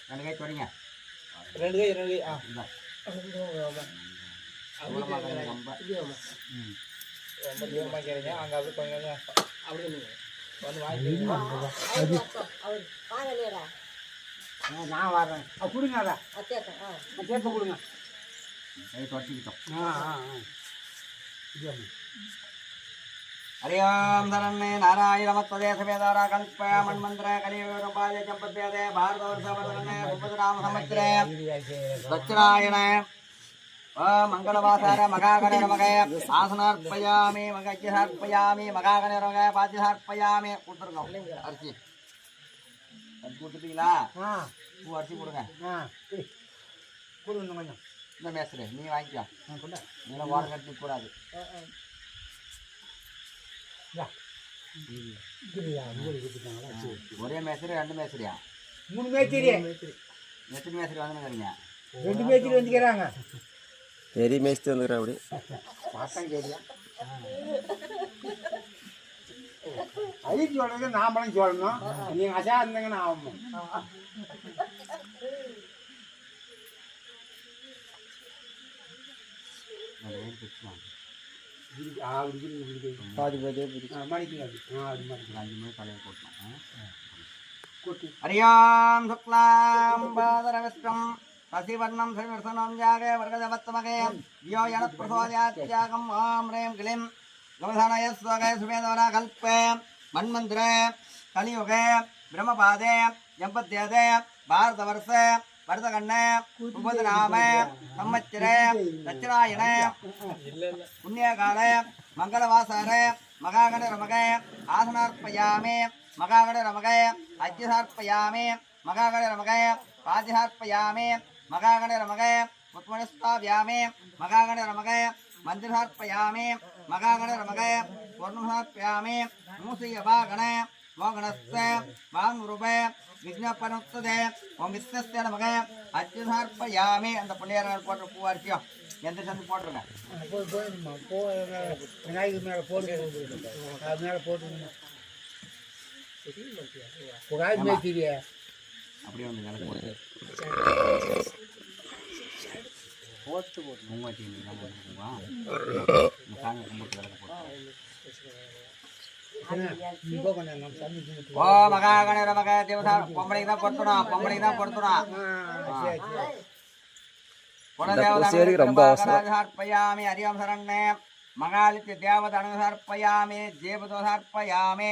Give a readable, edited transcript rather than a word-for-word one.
ரெண்டு கை தொடங்க. ரெண்டு கை அங்கே அப்படி கொஞ்சம் அப்படி வந்து நான் வர்றேன். கொடுங்க அதை சேர்த்து கொடுங்க. கை தொடச்சிக்கிட்டோம். हरिओं धरण्ये नारायणमत्पदे समेदारा कल्प मन्मन्त्र कलियुगपादे चम्पद्वेदे भारतवर्षवर्धने सुभद्राम संवत्सरे दक्षिणायन मंगलवासर मगागणे नमः आसनार्पयामि मगज्ञार्पयामि मगागणे नमः पाद्यार्पयामि கொடுத்துறோம் அரிசி அது கொடுத்துட்டீங்களா பூ அரிசி கொடுங்க கொடுங்க கொஞ்சம் இந்த மேஸ்திரி நீ வாங்கிக்கோ நீ வார கட்டி கூடாது ஒரே மேஸ்திரி ரெண்டு மேஸ்திரியா மூணு மேஸ்திரி எத்தனை மேஸ்திரி வந்துருக்கீங்க ரெண்டு மேஸ்திரி வந்துக்கிறாங்க பெரிய மேஸ்திரி வந்துக்கிறேன் அப்படி பார்த்தா கேட்கல ஐக்கு சொல்றது நாமளும் சொல்லணும் நீங்க அசா இருந்தீங்கன்னா ஆகும் हरिओं शुक्लां बादरविष्टं शशिवर्णं श्रीवर्धनं जागे वर्गजवत्तमगे यो यणप्रसोदयात्यागं ॐ ह्रीं क्लीं गमधानय स्वगे सुमेधवना कल्पे मन्मन्त्रे कलियुगे ब्रह्मपादे जम्पद्यदे भारतवर्षे वर्धकन्ने उपदनामे संवत्सरे दक्षिणायने पुण्यकाले मंगलवासरे मगागणे रमगे आसनार्पयामि मगागणे रमगे अज्ञसार्पयामि मगागणे रमगे पाद्यार्पयामि मगागणे रमगे उत्मनस्ताव्यामि मगागणे रमगे मंदिरार्पयामि मगागणे रमगे स्वर्णसार्पयामि मूसीयभागणे मोगणस्य वाङ्रूपे विज्ञापनोत्तदे ओम विश्वस्य नमः अज्ञसार्पयामि அந்த புள்ளையார் போட்டு பூ அரிசியும் எந்த சந்து போட்டுருங்க விநாயகர் மேலே போட்டு அது மேலே போட்டு புகாய் மேய்ச்சிரிய அப்படியே வந்து வேலை போட்டு போட்டு மூவாட்டி சாமி கும்பிட்டு வேலை போட்டு ஓ மகாகணே நமக தேவதா பொம்பளைக்கு தான் கொடுத்துனா हरिओं शरण्ये मगालित्य देवत अनुसर्पयामि जेवदोसर्पयामि